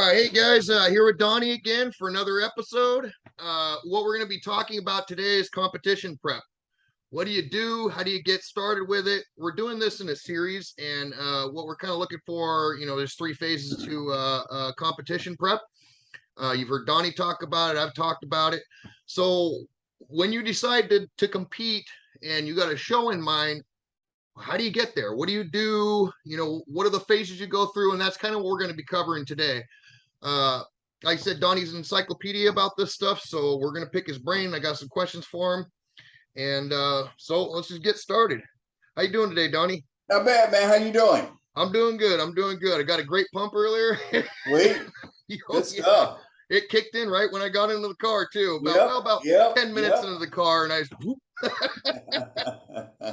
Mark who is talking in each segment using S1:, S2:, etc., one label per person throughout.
S1: Hey guys, here with Donnie again for another episode. What we're going to be talking about today is competition prep. What do you do? How do you get started with it? We're doing this in a series, and what we're kind of looking for, there's three phases to competition prep. You've heard Donnie talk about it. I've talked about it. So when you decide to compete and you got a show in mind, how do you get there? What do you do? What are the phases you go through? And that's kind of what we're going to be covering today. Like I said, Donnie's an encyclopedia about this stuff, so we're gonna pick his brain. I got some questions for him, and so let's just get started. How you doing today, Donnie?
S2: Not bad, man. How you doing?
S1: I'm doing good. I'm doing good. I got a great pump earlier.
S2: Sweet. Good
S1: Yeah,
S2: stuff.
S1: it kicked in right when I got into the car too.
S2: Yep.
S1: About
S2: Yep.
S1: 10 minutes
S2: Yep.
S1: into the car, and I just,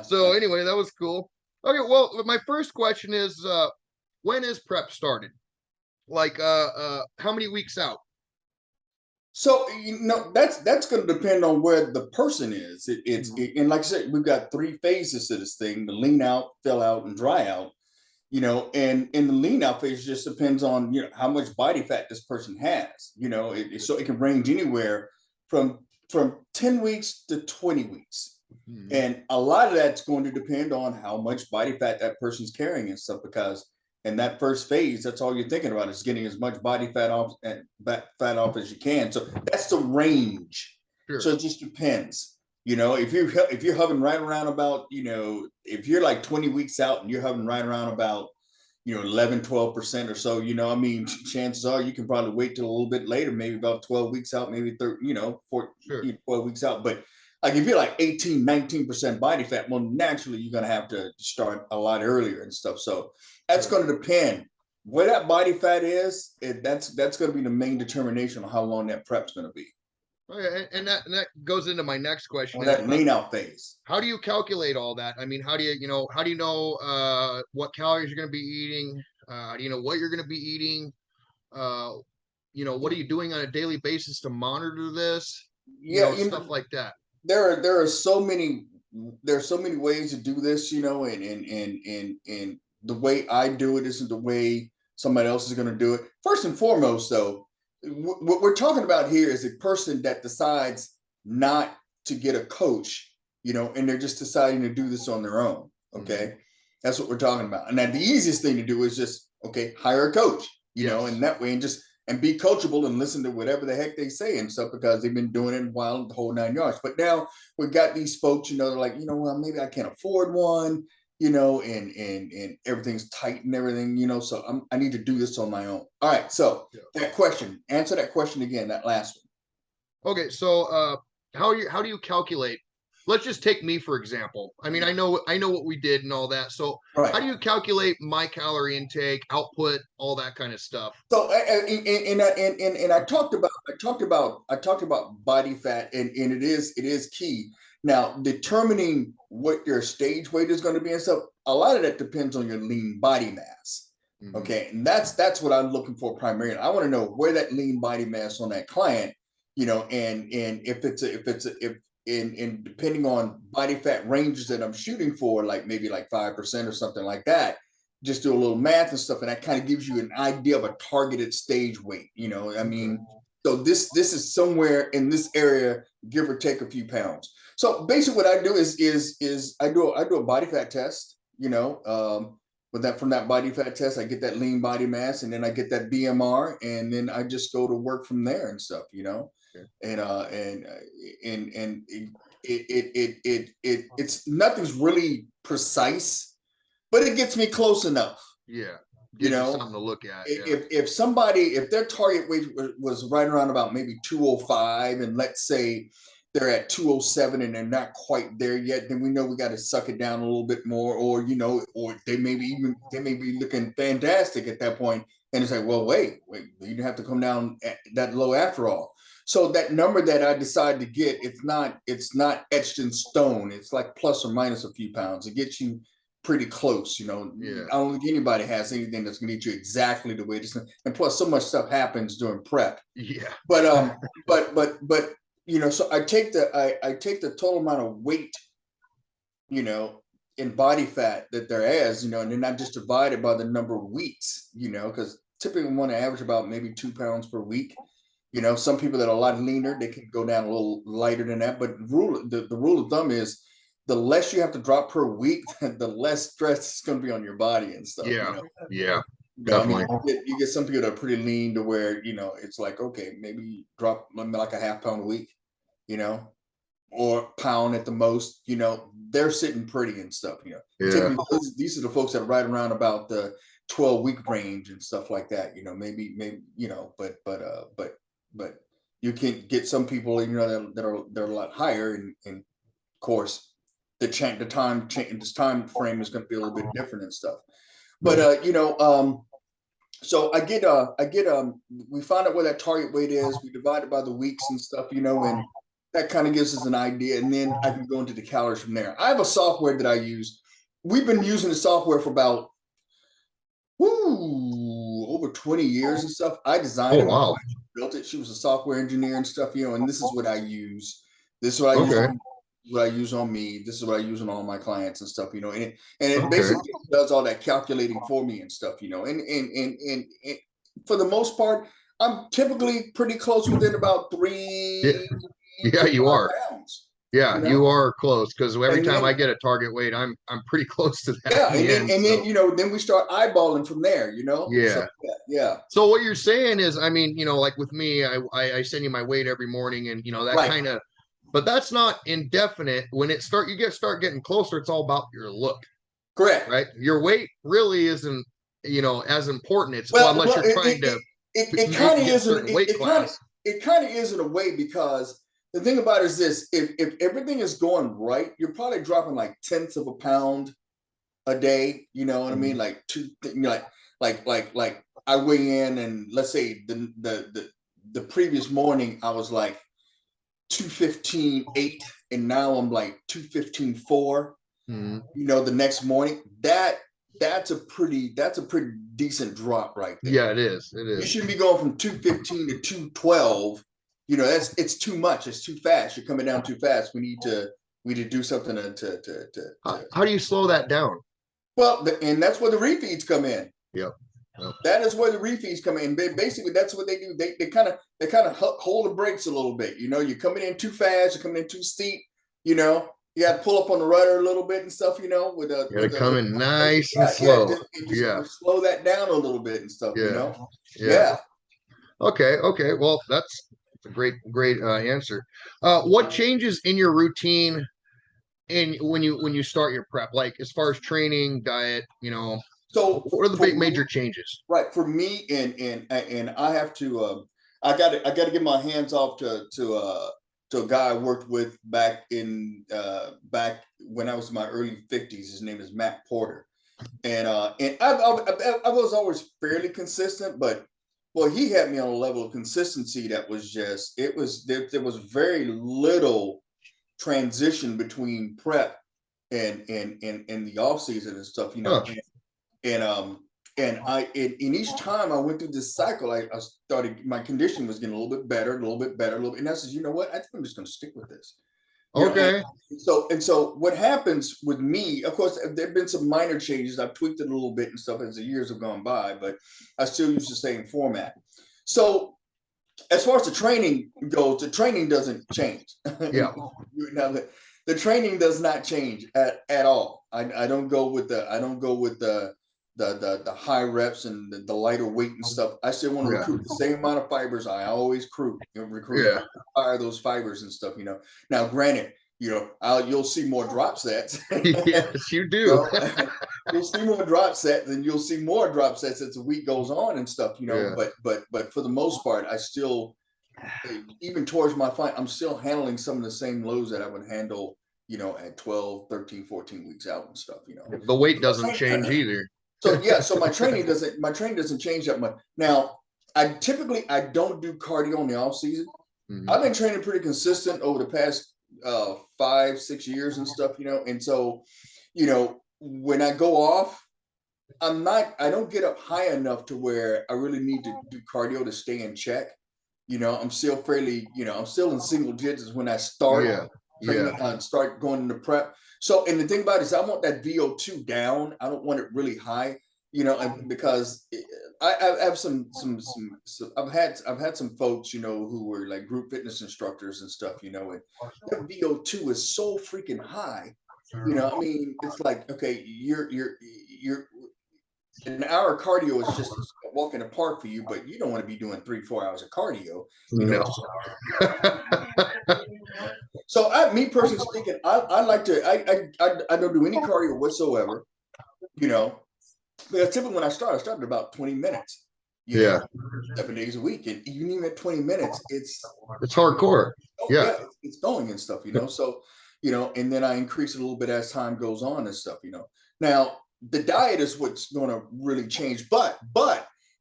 S1: so anyway, that was cool. Okay, well, my first question is, when is prep started? Like, how many weeks out?
S2: So that's going to depend on where the person is. And like I said, we've got three phases to this thing: the lean out, fill out, and dry out. And in the lean out phase, it just depends on how much body fat this person has. So it can range anywhere from 10 weeks to 20 weeks.
S1: Mhm.
S2: And a lot of that's going to depend on how much body fat that person's carrying and stuff, because in that first phase, that's all you're thinking about is getting as much body fat off and fat off as you can. So that's the range.
S1: Sure.
S2: So it just depends. If you're hovering right around about, if you're like 20 weeks out and you're hovering right around about 11, 12% or so, chances are you can probably wait till a little bit later, maybe about 12 weeks out, maybe 12 weeks out. But like if you're like 18, 19% body fat, well, naturally you're going to have to start a lot earlier and stuff. So that's going to depend where that body fat is. That's going to be the main determination of how long that prep's going to be.
S1: Okay, and that goes into my next question.
S2: Or that lean out phase.
S1: How do you calculate all that? I mean, how do you know what calories you're going to be eating? How do you know what you're going to be eating? What are you doing on a daily basis to monitor this? Stuff like that.
S2: There are so many ways to do this, and the way I do it isn't the way somebody else is going to do it. First and foremost, though, what we're talking about here is a person that decides not to get a coach, and they're just deciding to do this on their own. Okay. Mm-hmm. That's what we're talking about. And then the easiest thing to do is just, hire a coach, and that way, and be coachable and listen to whatever the heck they say and stuff, because they've been doing it a while, the whole 9 yards. But now we've got these folks, they're like, well, maybe I can't afford one, and everything's tight and everything, so I need to do this on my own. All right. So answer that question again, that last
S1: one. Okay. So how do you calculate? Let's just take me, for example. I mean, I know what we did and all that. So How do you calculate my calorie intake, output, all that kind of stuff?
S2: So and I talked about body fat, and it is key. Now, determining what your stage weight is going to be and stuff, a lot of that depends on your lean body mass. Mm-hmm. Okay. And that's what I'm looking for primarily. I want to know where that lean body mass on that client, and if depending on body fat ranges that I'm shooting for, like maybe like 5% or something like that, just do a little math and stuff. And that kind of gives you an idea of a targeted stage weight, so this is somewhere in this area, give or take a few pounds. So basically what I do is I do a body fat test, with that, from that body fat test, I get that lean body mass, and then I get that BMR, and then I just go to work from there and stuff, and it's nothing's really precise, but it gets me close enough.
S1: Yeah. Something to look at.
S2: If their target weight was right around about maybe 205, and let's say they're at 207 and they're not quite there yet, then we know we got to suck it down a little bit more, or they may be looking fantastic at that point, and it's like, well, wait, you have to come down that low after all. So that number that I decide to get, it's not etched in stone. It's like plus or minus a few pounds. It gets you pretty close, Yeah. I don't think anybody has anything that's going to get you exactly the way it is. And plus, so much stuff happens during prep.
S1: Yeah.
S2: But so I take the total amount of weight, in body fat that there is, and then I just divide it by the number of weeks, because typically want to average about maybe 2 pounds per week. You know, some people that are a lot leaner, they can go down a little lighter than that. But the rule of thumb is the less you have to drop per week, the less stress is going to be on your body and stuff.
S1: Yeah.
S2: You know?
S1: Yeah.
S2: You know, I
S1: Definitely.
S2: mean, you get some people that are pretty lean to where, you know, it's like, okay, maybe drop like a half pound a week, you know, or pound at the most, you know, they're sitting pretty and stuff, you know.
S1: Yeah.
S2: Typically, these are the folks that are right around about the 12-week range and stuff like that, you know, maybe, you know, but you can get some people, you know, that are a lot higher, and of course, the time frame is going to be a little bit different and stuff. But you know, so we find out where that target weight is. We divide it by the weeks and stuff, you know, and that kind of gives us an idea. And then I can go into the calories from there. I have a software that I use. We've been using the software for about over 20 years and stuff. I designed it.
S1: Oh, wow.
S2: Built it. She was a software engineer and stuff, you know, and this is what I use. This is what I use.
S1: Okay.
S2: What I use on me. This is what I use on all my clients and stuff, you know, and it
S1: Okay.
S2: basically does all that calculating for me and stuff, you know, and for the most part, I'm typically pretty close within about
S1: Yeah.
S2: 3
S1: Yeah,
S2: to
S1: you
S2: 5
S1: are.
S2: pounds,
S1: Yeah,
S2: you
S1: you
S2: know,
S1: are close, because every
S2: and
S1: time
S2: then
S1: I get a target weight, I'm pretty close to that
S2: yeah,
S1: in the end.
S2: and
S1: So
S2: then you know, then we start eyeballing from there, you know, so
S1: yeah.
S2: yeah,
S1: So what you're saying is, I mean, you know, like with me, I send you my weight every morning, and you know that
S2: right,
S1: kind of, but that's not indefinite. When it start getting closer, it's all about your look,
S2: correct.
S1: right? Your weight really isn't, you know, as important. It's, well,
S2: Well,
S1: unless you're trying to
S2: it kind of
S1: get a
S2: is
S1: certain weight class.
S2: it kind of is in a way, because the thing about it is this: if everything is going right, you're probably dropping like tenths of a pound a day. You know what I mean? Like two, you know, like I weigh in, and let's say the previous morning I was like 215.8, and now I'm like 215.4.
S1: Mm-hmm.
S2: You know, the next morning, that's a pretty decent drop right there.
S1: Yeah, it is. It
S2: You
S1: is.
S2: shouldn't be going from 215 to 212. You know, it's too much. It's too fast. You're coming down too fast. We need to do something to
S1: How do you slow that down?
S2: well, and that's where the refeeds come in.
S1: Yep. Yep.
S2: That is where the refeeds come in. Basically, that's what they do. They kind of hold the brakes a little bit. You know, you're coming in too fast. You're coming in too steep. You know, you got to pull up on the rudder a little bit and stuff. You know,
S1: You gotta come in nice and
S2: yeah,
S1: slow. Yeah.
S2: just slow that down a little bit and stuff. You
S1: Yeah.
S2: know,
S1: Yeah.
S2: yeah.
S1: Okay. Okay. Well, that's a great answer. What changes in your routine in when you start your prep, like as far as training, diet, you know,
S2: So
S1: what are the
S2: for
S1: big
S2: me,
S1: major changes?
S2: right, for me, and I have to I got to get my hands off to a guy I worked with back when I was in my early 50s. His name is Matt Porter, and I was always fairly consistent, but well, he had me on a level of consistency that was just there was very little transition between prep and the off season and stuff, you know,
S1: Huh.
S2: and in each time I went through this cycle, I started, my condition was getting a little bit better, a little bit better, a little bit, and I said, you know what, I think I'm just going to stick with this, you know.
S1: Okay.
S2: And so what happens with me, of course, there have been some minor changes. I've tweaked it a little bit and stuff as the years have gone by, but I still use the same format. So as far as the training goes, the training doesn't change.
S1: Yeah.
S2: Now, the training does not change at all. I don't go with the high reps and the lighter weight and stuff. I still want to
S1: Yeah.
S2: recruit the same amount of fibers I always recruit.
S1: Yeah.
S2: Fire those fibers and stuff, you know. Now, granted, you know, you'll see more drop sets.
S1: Yes, you
S2: You
S1: do.
S2: know, you'll see more drop sets, and you'll see more drop sets as the week goes on and stuff, you know.
S1: Yeah.
S2: But for the most part, I still, even towards my fight, I'm still handling some of the same lows that I would handle, you know, at 12, 13, 14 weeks out and stuff, you know.
S1: The weight doesn't change either.
S2: So yeah, so my training doesn't change that much. Now, I don't do cardio in the off season.
S1: Mhm.
S2: I've been training pretty consistent over the past 5-6 years and stuff, you know. And so, you know, when I go off, I don't get up high enough to where I really need to do cardio to stay in check. You know, I'm still fairly, you know, I'm still in single digits when I start
S1: Yeah.
S2: training,
S1: Yeah.
S2: start going into prep. So, and the thing about it is I want that VO2 down. I don't want it really high. because I have some I've had some folks, who were like group fitness instructors and stuff, and their VO2 is so freaking high. I mean, it's like, okay, you're an hour of cardio is just a walk in the park for you, but you don't want to be doing 3-4 hours of cardio,
S1: No.
S2: So me personally speaking, I like to I don't do any cardio whatsoever, because typically when I started about 20 minutes,
S1: Yeah.
S2: 7 days a week, and even at 20 minutes, it's
S1: hardcore. Yeah.
S2: it's going and stuff, So, and then I increase it a little bit as time goes on and stuff, Now the diet is what's going to really change, but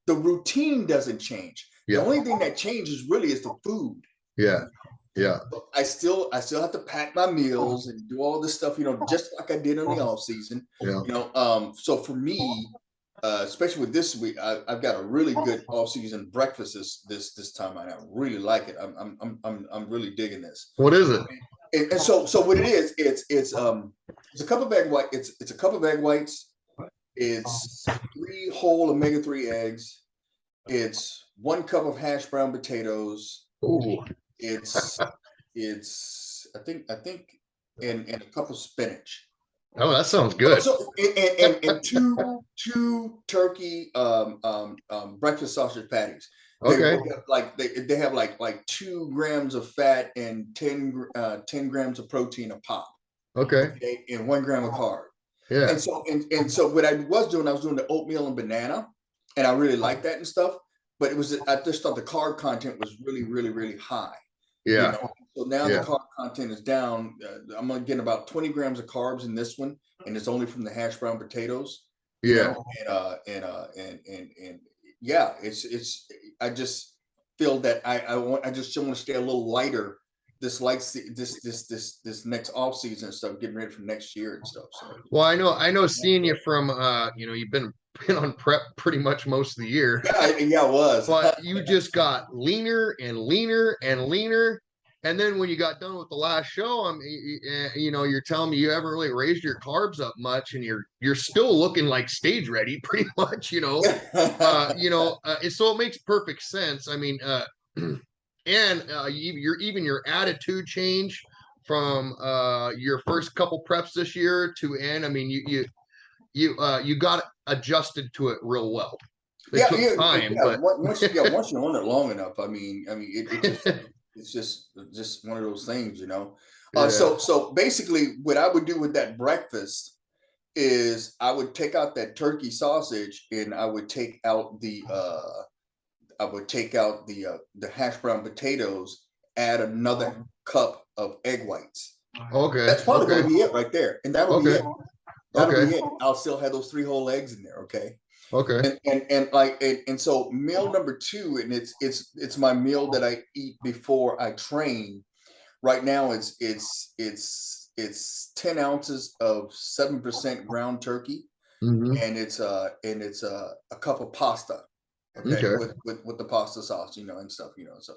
S2: the routine doesn't change. The only thing that changes really is the food.
S1: Yeah. Yeah.
S2: I still have to pack my meals and do all this stuff, just like I did in the off season.
S1: Yeah.
S2: So for me, especially with this week, I've got a really good off season breakfast this time. I really like it. I'm really digging this.
S1: What is it?
S2: And so what it is, it's a cup of egg white. It's a cup of egg whites. It's 3 whole omega-3 eggs. It's 1 cup of hash brown potatoes.
S1: Ooh.
S2: It's I think and a cup of spinach.
S1: Oh, that sounds good.
S2: So and two turkey breakfast sausage patties.
S1: Okay.
S2: They have like 2 grams of fat and 10 grams of protein a pop.
S1: Okay.
S2: And 1 gram of carb.
S1: Yeah.
S2: And so what I was doing the oatmeal and banana, and I really liked that and stuff. But I just thought the carb content was really, really, really high.
S1: Yeah.
S2: So now the carb content is down. I'm getting about 20 grams of carbs in this one, and it's only from the hash brown potatoes.
S1: Yeah.
S2: And yeah, it's. I just feel that I just want to stay a little lighter this next off season and stuff, getting ready for next year and stuff. So.
S1: Well, I know seeing you from you've been on prep pretty much most of the year.
S2: Yeah, it was.
S1: But you just got leaner and leaner and leaner. And then when you got done with the last show, you're telling me you haven't really raised your carbs up much, and you're still looking like stage ready, pretty much. So it makes perfect sense. I mean, and your attitude change from your first couple preps this year to end. I mean, you got adjusted to it real well. It took time, but
S2: once you're on it long enough, I mean, it's just one of those things, So basically, what I would do with that breakfast is I would take out that turkey sausage, and I would take out the hash brown potatoes, add another cup of egg whites.
S1: Okay.
S2: That's probably going to be it right there, and that'll be it.
S1: That'll
S2: be it. I'll still have those 3 whole eggs in there. Okay.
S1: Okay.
S2: And so meal number 2, and it's my meal that I eat before I train. Right now, it's 10 ounces of 7% ground turkey, and it's a cup of pasta. Okay. With the pasta sauce, and stuff, So,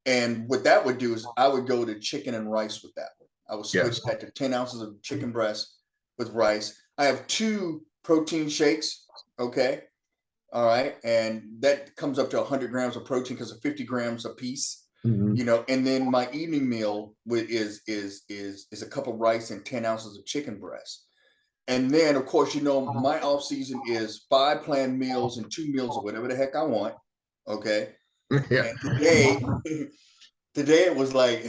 S2: and what that would do is I would go to chicken and rice with that one. I would switch that to 10 ounces of chicken breast with rice. I have 2 protein shakes. Okay. All right. And that comes up to 100 grams of protein because of 50 grams a piece, and then my evening meal is a cup of rice and 10 ounces of chicken breast. And then, of course, my off season is 5 planned meals and 2 meals of whatever the heck I want. Okay.
S1: Yeah.
S2: And today it was like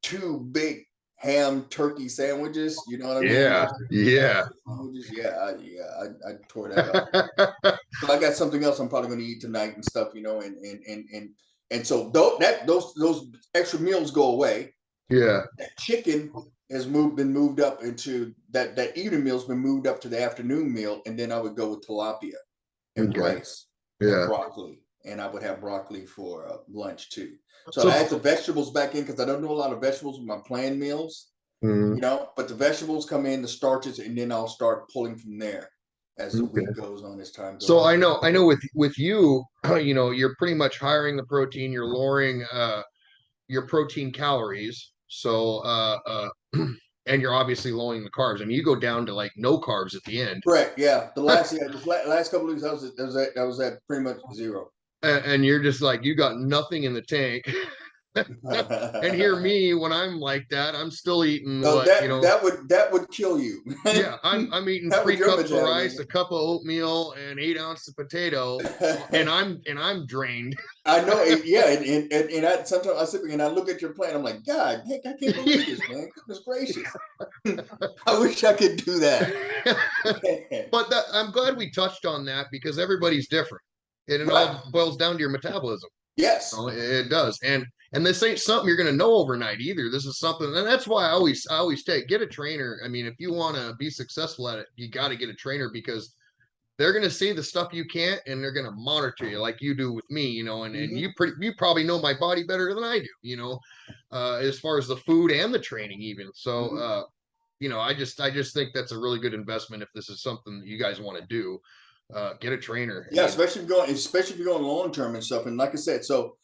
S2: 2 big ham turkey sandwiches, you know what I mean?
S1: Yeah.
S2: I tore that up. So I got something else I'm probably going to eat tonight and stuff, and so those extra meals go away.
S1: Yeah.
S2: That chicken has been moved up into that evening meal's been moved up to the afternoon meal, and then I would go with tilapia and rice and broccoli, and I would have broccoli for lunch too. So I add the vegetables back in because I don't do a lot of vegetables with my planned meals, but the vegetables come in, the starches, and then I'll start pulling from there as the week goes on, as time goes on.
S1: I know with you, you're pretty much hiring the protein, you're lowering your protein calories. So and you're obviously lowering the carbs. I mean, you go down to like no carbs at the end.
S2: Correct. Yeah. Last couple of weeks, I was at pretty much zero.
S1: And you're just like, you got nothing in the tank. And hear me, when I'm like that, I'm still eating
S2: So
S1: what, you know,
S2: that would kill you.
S1: yeah, I'm eating
S2: That
S1: three
S2: would your
S1: cups of rice,
S2: metabolism.
S1: a cup of oatmeal, and 8 ounces of potato, and I'm drained.
S2: I know it, yeah, and I sometimes I sit and I look at your plan. I'm like, God, heck, I can't believe this, man. Goodness gracious. I wish I could do that.
S1: But that, I'm glad we touched on that because everybody's different. And it
S2: Right.
S1: all boils down to your metabolism.
S2: Yes.
S1: Oh, it does. And this ain't something you're gonna know overnight either. This is something, and that's why I always get a trainer. I mean, if you want to be successful at it, you got to get a trainer because they're gonna see the stuff you can't, and they're gonna monitor you like you do with me, you know. And you probably know my body better than I do, you know, as far as the food and the training even. So you know, I just think that's a really good investment if this is something that you guys want to do. Get a trainer.
S2: Yeah, especially if you're going long term and stuff. And like I said, so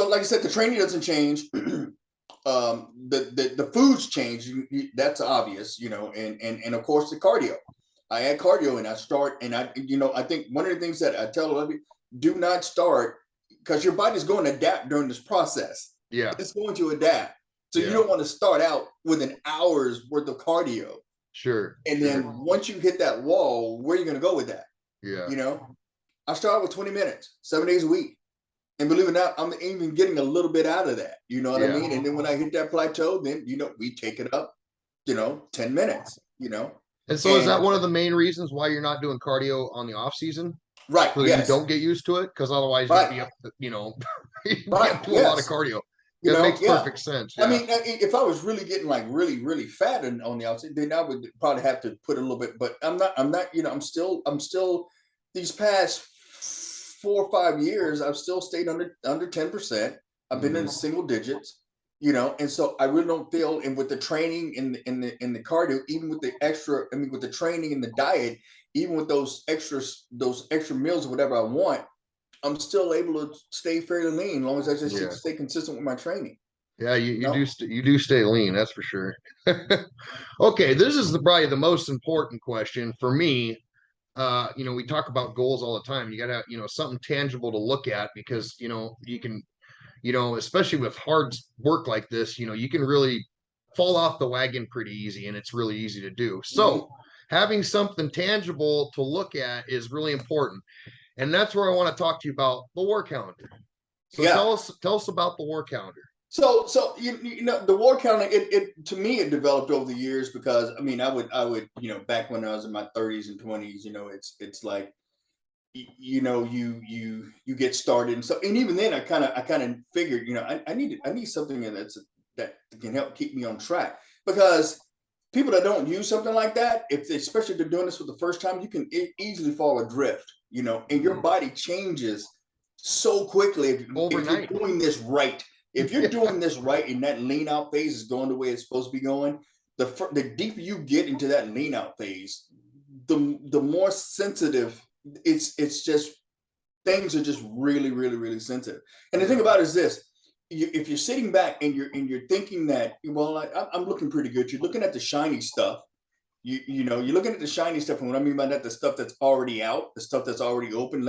S2: like I said, the training doesn't change. The foods change. That's obvious, you know, and of course the cardio. I add cardio and I start, and I think one of the things that I tell a lot of people, do not start because your body's going to adapt during this process.
S1: Yeah.
S2: It's going to adapt. So you
S1: Yeah.
S2: don't want to start out with an hour's worth of cardio.
S1: Sure.
S2: And
S1: sure.
S2: then once you hit that wall, where are you going to go with that?
S1: Yeah.
S2: You know, I start with 20 minutes, 7 days a week. And believe it or not, I'm even getting a little bit out of that. You know what I mean? And then when I hit that plateau, then, we take it up, 10 minutes,
S1: And so is that one of the main reasons why you're not doing cardio on the off season?
S2: Right.
S1: So that you don't get used to it? Because otherwise you'd be up, you'd be up to a lot of cardio. That makes perfect sense.
S2: Yeah. I mean, if I was really getting like really, really fat on the outside, then I would probably have to put a little bit, but I'm not, I'm still these past 4 or 5 years, I've still stayed under 10%. I've been in single digits, and so I really don't feel, and with the training in the cardio, even with the extra, with the training and the diet, even with those extra meals or whatever I want, I'm still able to stay fairly lean as long as I just stay consistent with my training.
S1: Yeah, you do stay lean, that's for sure. Okay, this is probably the most important question for me. We talk about goals all the time. You gotta, something tangible to look at because, you can, especially with hard work like this, you can really fall off the wagon pretty easy and it's really easy to do. So having something tangible to look at is really important. And that's where I want to talk to you about the war calendar. So tell us about the war calendar.
S2: So the war calendar, it to me it developed over the years because I would back when I was in my 30s and 20s, it's like you get started and so, and even then I kind of figured I need something that can help keep me on track, because people that don't use something like that, especially if they're doing this for the first time, you can easily fall adrift, and your body changes so quickly if you're doing this right. If you're doing this right and that lean out phase is going the way it's supposed to be going, the deeper you get into that lean out phase, the more sensitive it's just, things are just really, really, really sensitive. And the thing about it is this: if you're sitting back and you're thinking that, well, I'm looking pretty good, you're looking at the shiny stuff. You're looking at the shiny stuff, and what I mean by that, the stuff that's already out, the stuff that's already open.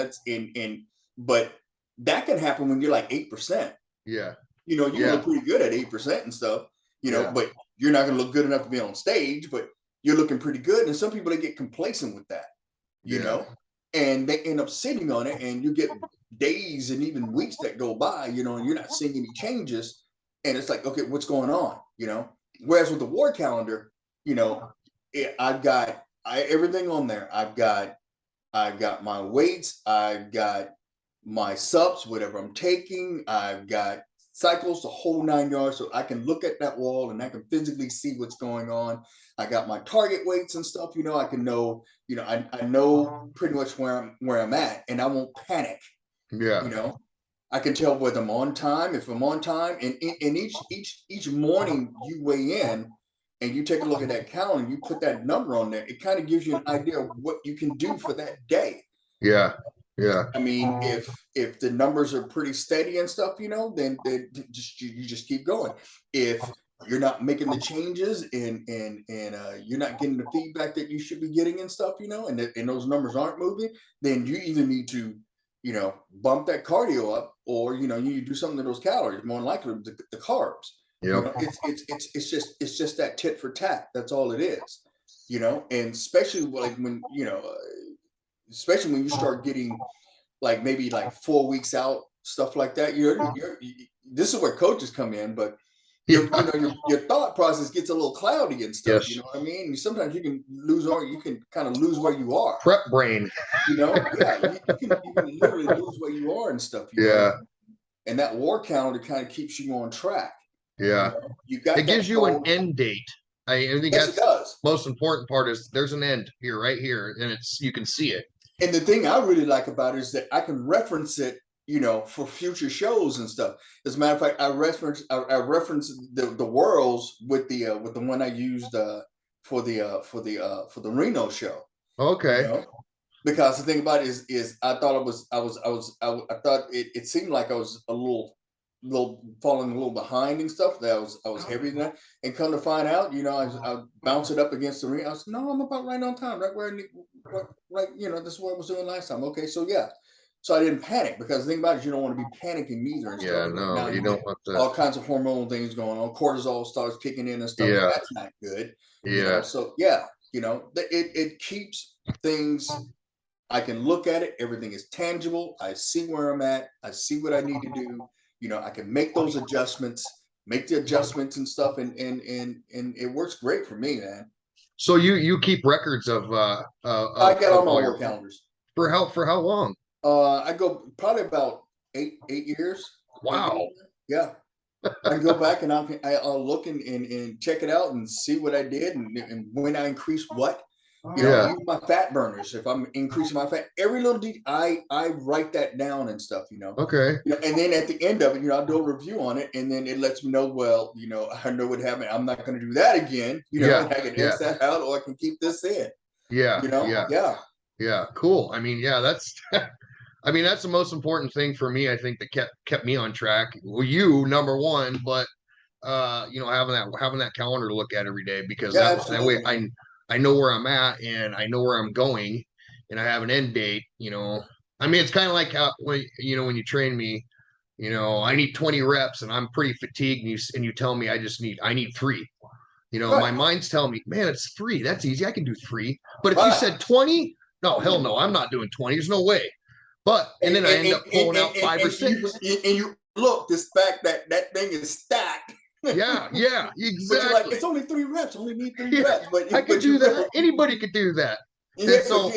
S2: But that can happen when you're like 8%.
S1: Yeah.
S2: You look pretty good at 8% and stuff, but you're not going to look good enough to be on stage, but you're looking pretty good. And some people, they get complacent with that, and they end up sitting on it, and you get days and even weeks that go by, and you're not seeing any changes. And it's like, okay, what's going on? Whereas with the war calendar, I've got everything on there. I've got my weights. I've got my subs, whatever I'm taking. I've got cycles, the whole 9 yards, so I can look at that wall and I can physically see what's going on. I got my target weights and stuff. I can know. I know pretty much where I'm at, and I won't panic.
S1: Yeah.
S2: I can tell whether I'm on time, if I'm on time, and each morning you weigh in and you take a look at that calendar, you put that number on there. It kind of gives you an idea of what you can do for that day.
S1: Yeah. Yeah.
S2: I mean, if the numbers are pretty steady and stuff, then you just keep going. If you're not making the changes, and you're not getting the feedback that you should be getting and stuff, and those numbers aren't moving, then you either need to, bump that cardio up, or you need to do something to those calories. More than likely, the carbs.
S1: Yep.
S2: It's just that tit for tat. That's all it is. And especially like when especially when you start getting like maybe like 4 weeks out, stuff like that. This is where coaches come in, but your thought process gets a little cloudy and stuff.
S1: Yes.
S2: You know what I mean? Sometimes you can lose, or you can kind of lose where you are.
S1: Prep brain.
S2: Yeah, you can literally lose where you are and stuff.
S1: Yeah.
S2: And that war calendar kind of keeps you on track.
S1: Yeah.
S2: You got
S1: it gives you an end date. I think
S2: yes,
S1: that's
S2: it does.
S1: Most important part is there's an end here, right here, and you can see it.
S2: And the thing I really like about it is that I can reference it, for future shows and stuff. As a matter of fact, I reference the worlds with the one I used for the Reno show.
S1: Okay.
S2: Because the thing about it is I thought I thought it seemed like I was a little falling a little behind and stuff. That I was heavier than that, and come to find out, I bounce it up against the ring. I was no, I'm about right on time, right where I need, right. This is what I was doing last time. Okay, so yeah. So I didn't panic, because the thing about it is you don't want to be panicking either. And
S1: Yeah,
S2: stuff.
S1: no,
S2: Now
S1: you don't want to.
S2: All kinds of hormonal things going on. Cortisol starts kicking in and stuff.
S1: Yeah.
S2: And that's not good.
S1: Yeah.
S2: So yeah, it keeps things. I can look at it. Everything is tangible. I see where I'm at. I see what I need to do. I can make those adjustments, make the adjustments and stuff, and it works great for me, man.
S1: So you keep records of
S2: I got all my work calendars.
S1: For how long?
S2: I go probably about eight years.
S1: Wow.
S2: Yeah. I can go back and I'll look and check it out and see what I did and when I increased what. Even my fat burners, if I'm increasing my fat, every little detail, I write that down and stuff,
S1: Okay.
S2: And then at the end of it, I'll do a review on it, and then it lets me know, well, I know what happened. I'm not going to do that again. And I can X that out, or I can keep this in.
S1: Yeah. Cool. I mean, that's that's the most important thing for me. I think that kept me on track. Well, you number one, but having that calendar to look at every day, because that way I know where I'm at and I know where I'm going, and I have an end date. It's kind of like how when you train me, I need 20 reps and I'm pretty fatigued, and you tell me I need 3. My mind's telling me, man, it's 3. That's easy. I can do 3. But if you said 20, no, hell no, I'm not doing 20. There's no way. But and then I end up pulling out 5 or 6.
S2: And you look, this fact that thing is stacked.
S1: Yeah, exactly.
S2: But you're like, it's only 3 reps. Only need 3 reps. But
S1: I could do that. Anybody could do that.
S2: Yeah.
S1: So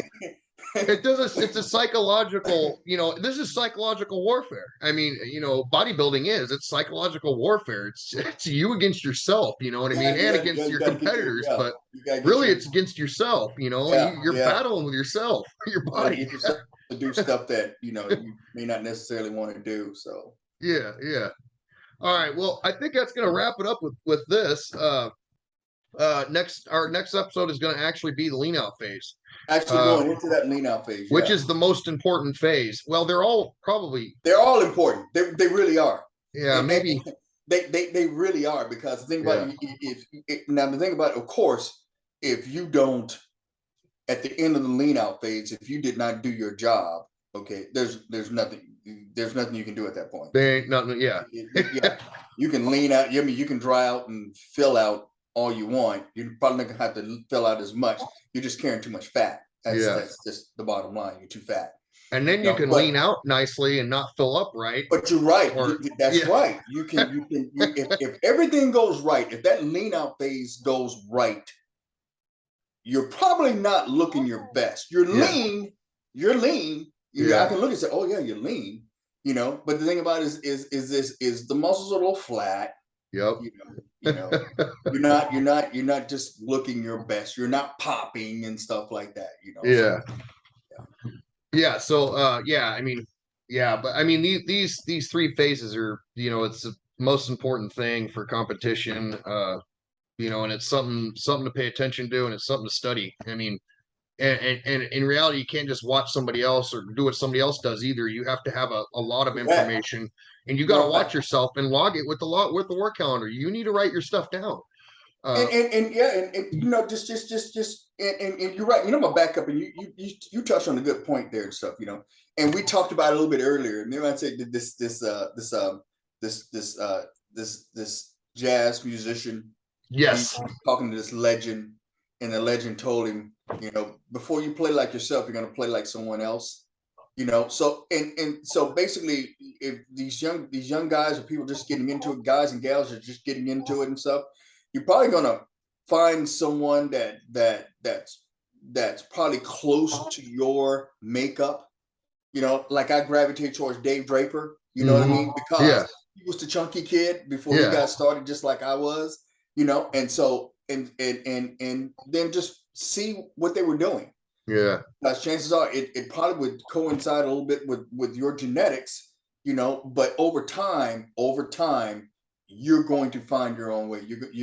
S1: it's a psychological, this is psychological warfare. Bodybuilding it's psychological warfare. It's you against yourself, you know what I mean? And against your competitors, but really it's against yourself, you're battling with yourself, your body.
S2: To do stuff that, you may not necessarily want to do. So
S1: yeah. All right. Well, I think that's going to wrap it up with this. Our next episode is going to actually be the lean out phase.
S2: Actually going into that lean out phase,
S1: which is the most important phase. Well, they're all
S2: important. They really are.
S1: Yeah, maybe
S2: they really are, because the thing about the thing about it, of course, if you don't, at the end of the lean out phase, if you did not do your job, okay, there's nothing you can do at that point.
S1: There ain't nothing. Yeah.
S2: You can lean out. You can dry out and fill out all you want. You're probably not gonna have to fill out as much. You're just carrying too much fat. That's just the bottom line. You're too fat.
S1: And then you can lean out nicely and not fill up right.
S2: But you're right. That's right. You can if everything goes right, if that lean out phase goes right, you're probably not looking your best. You're lean. I can look and say, oh yeah, you're lean. But the thing about it is the muscles are a little flat.
S1: Yep.
S2: You're not just looking your best. You're not popping and stuff like that.
S1: So but these 3 phases are, it's the most important thing for competition. And it's something to pay attention to, and it's something to study. and in reality, you can't just watch somebody else or do what somebody else does either. You have to have a lot of
S2: Correct.
S1: information, and you got to
S2: No,
S1: watch yourself and log it with the work calendar. You need to write your stuff down.
S2: and yeah, and you know, just and you're right. You know, I'm gonna back up, and you touched on a good point there and stuff. You know, and we talked about it a little bit earlier. And then I said this jazz musician, he
S1: Yes.
S2: was talking to this legend, and the legend told him, you know, before you play like yourself, you're gonna play like someone else. You know, so and so basically, if these young guys or people just getting into it, guys and gals are just getting into it and stuff, you're probably gonna find someone that's probably close to your makeup. You know, like I gravitate towards Dave Draper. You know what I
S1: Hmm.
S2: mean? Because
S1: Yeah.
S2: he was the chunky kid before he
S1: Yeah.
S2: got started, just like I was. You know, and so and then just see what they were doing.
S1: Yeah.
S2: Because chances are it probably would coincide a little bit with your genetics, you know, but over time, you're going to find your own way. You're going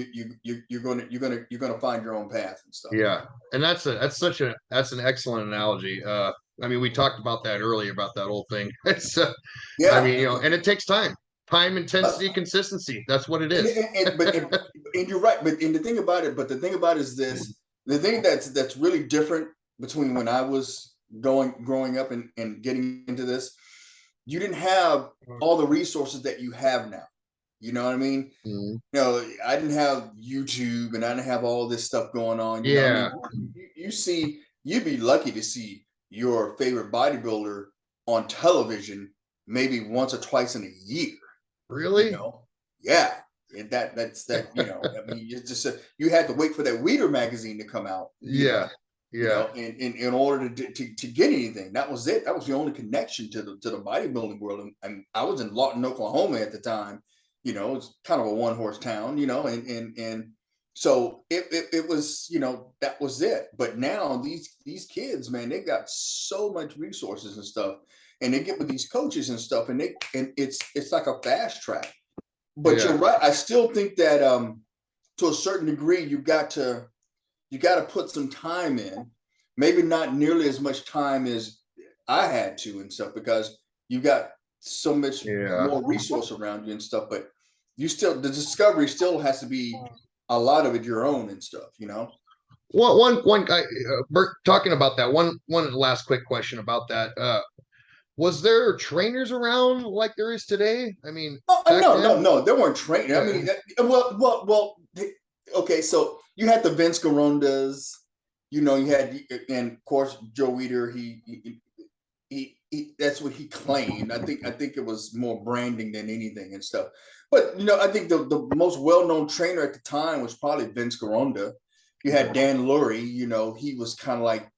S2: to find your own path and stuff.
S1: Yeah. And that's an excellent analogy. I mean, we talked about that earlier about that whole thing. It's I
S2: Yeah.
S1: mean, and it takes time, intensity, consistency. That's what it
S2: and,
S1: is.
S2: and, and but and you're right. But the thing about it is this: the thing that's really different between when I was growing up and getting into this, you didn't have all the resources that you have now. You know what I mean?
S1: Mhm.
S2: You know, I didn't have YouTube and I didn't have all this stuff going on. You know, I
S1: Yeah.
S2: mean, you see, you'd be lucky to see your favorite bodybuilder on television maybe once or twice in a year. You
S1: Really?
S2: know, yeah, and that's that. You know, I mean, it's just you had to wait for that Weeder magazine to come out.
S1: Yeah.
S2: You
S1: Yeah.
S2: know, in order to get anything. That was it. That was the only connection to the bodybuilding world. And I was in Lawton, Oklahoma at the time. You know, it's kind of a one horse town. You know, and so it was, you know, that was it. But now these kids, man, they got so much resources and stuff, and they get with these coaches and stuff, and it's like a fast track. But you're
S1: Yeah.
S2: right. I still think that to a certain degree, you got to put some time in. Maybe not nearly as much time as I had to and stuff, because you got so much
S1: Yeah.
S2: more resource around you and stuff. But you still, the discovery still has to be a lot of it your own and stuff. You know.
S1: One guy, Bert, talking about that. One last quick question about that. Was there trainers around like there is today? I mean,
S2: Oh,
S1: back
S2: no, no,
S1: then.
S2: no. They weren't trained. I mean, well. Okay, so you had the Vince Garondas. You know, you had, and of course Joe Weider. He that's what he claimed. I think it was more branding than anything and stuff. But you know, I think the most well known trainer at the time was probably Vince Garonda. You had Dan Lurie. You know, he was kind of like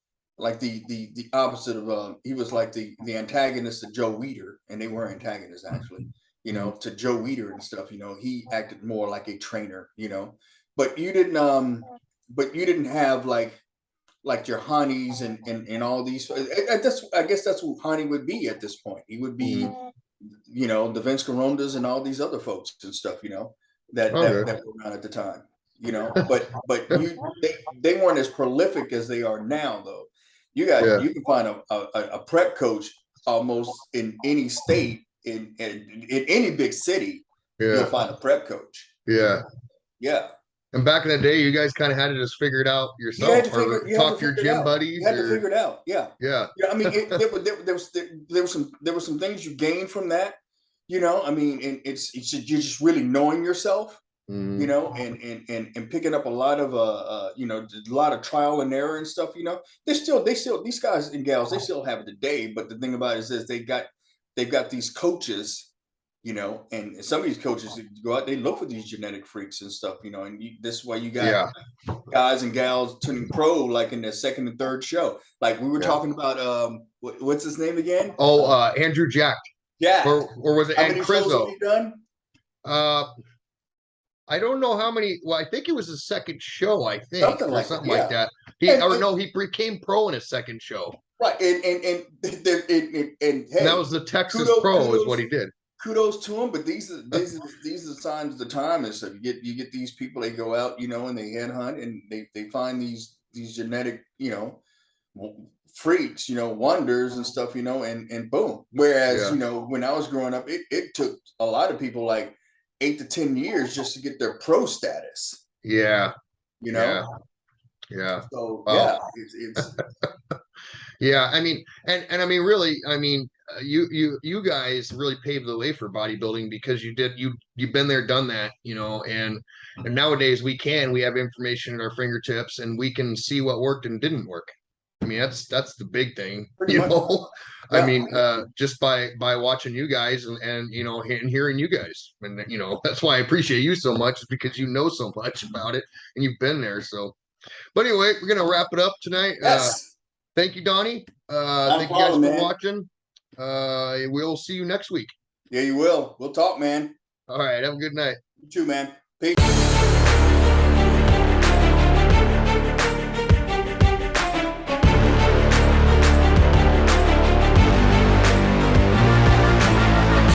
S2: the opposite of he was like the antagonist of Joe Weider, and they were antagonists actually. You know, to Joe Weider and stuff. You know, he acted more like a trainer. You know, but you didn't have like your Hanis and all these. That's, I guess that's what Hani would be at this point. He would be,
S1: Mhm.
S2: you know, the Vince Carondas and all these other folks and stuff, you know,
S1: Okay.
S2: that were around at the time, you know. But they weren't as prolific as they are now, though.
S1: Yeah.
S2: You can find a prep coach almost in any state, in any big city. You'll
S1: Yeah.
S2: find a prep coach, you
S1: Yeah.
S2: know. Yeah.
S1: And back in the day, you guys kind of had to just figure it out yourself, or
S2: You had to
S1: talk to your
S2: figure it
S1: gym
S2: out. You
S1: buddies,
S2: had to
S1: or
S2: figure it out. Yeah.
S1: yeah.
S2: Yeah. I mean, there were some things you gained from that, you know. I mean, and it's you're just really knowing yourself, you
S1: Mhm.
S2: know, and picking up a lot of you know, a lot of trial and error and stuff, you know. They still these guys and gals, they still have it today, but the thing about it is this, they've got these coaches, you know, and some of these coaches go out, they look for these genetic freaks and stuff, you know, and this is why you got
S1: Yeah.
S2: guys and gals turning pro like in their second and third show. Like we were
S1: Yeah.
S2: talking about what's his name again?
S1: Oh, Andrew Jack,
S2: Jack.
S1: or was it
S2: How
S1: and
S2: many shows has
S1: Crizzo?
S2: he done?
S1: Uh, I don't know how many. Well, I think it was his second show, I think,
S2: Something
S1: or
S2: like that.
S1: something like
S2: Yeah.
S1: that. He
S2: And,
S1: or
S2: and
S1: no, he became pro in his second show,
S2: right. And
S1: and that
S2: hey,
S1: was the Texas
S2: kudos
S1: Pro, is what
S2: kudos
S1: he did.
S2: kudos to him. But these are the signs of the time. And so you get these people, they go out, you know, and they headhunt and they find these genetic, you know, freaks, wonders and stuff, and boom. Whereas,
S1: Yeah.
S2: when I was growing up, it took a lot of people like 8 to 10 years just to get their pro status,
S1: Yeah.
S2: you
S1: Yeah.
S2: know?
S1: Yeah.
S2: So
S1: Wow.
S2: yeah, it's
S1: Yeah, I mean, and I mean, really, I mean, you guys really paved the way for bodybuilding because you've been there, done that, and nowadays we have information at our fingertips and we can see what worked and didn't work. I mean, that's the big thing,
S2: pretty much,
S1: I
S2: yeah,
S1: mean, just by watching you guys and and hearing you guys, and that's why I appreciate you so much, is because you know so much about it and you've been there. So, but anyway, we're gonna wrap it up tonight.
S2: yes,
S1: Thank you, Donnie.
S2: not a
S1: Thank you guys
S2: problem,
S1: for
S2: man.
S1: watching. We'll see you next week.
S2: Yeah, you will. We'll talk, man.
S1: All right. Have a good night.
S2: You too, man. Peace.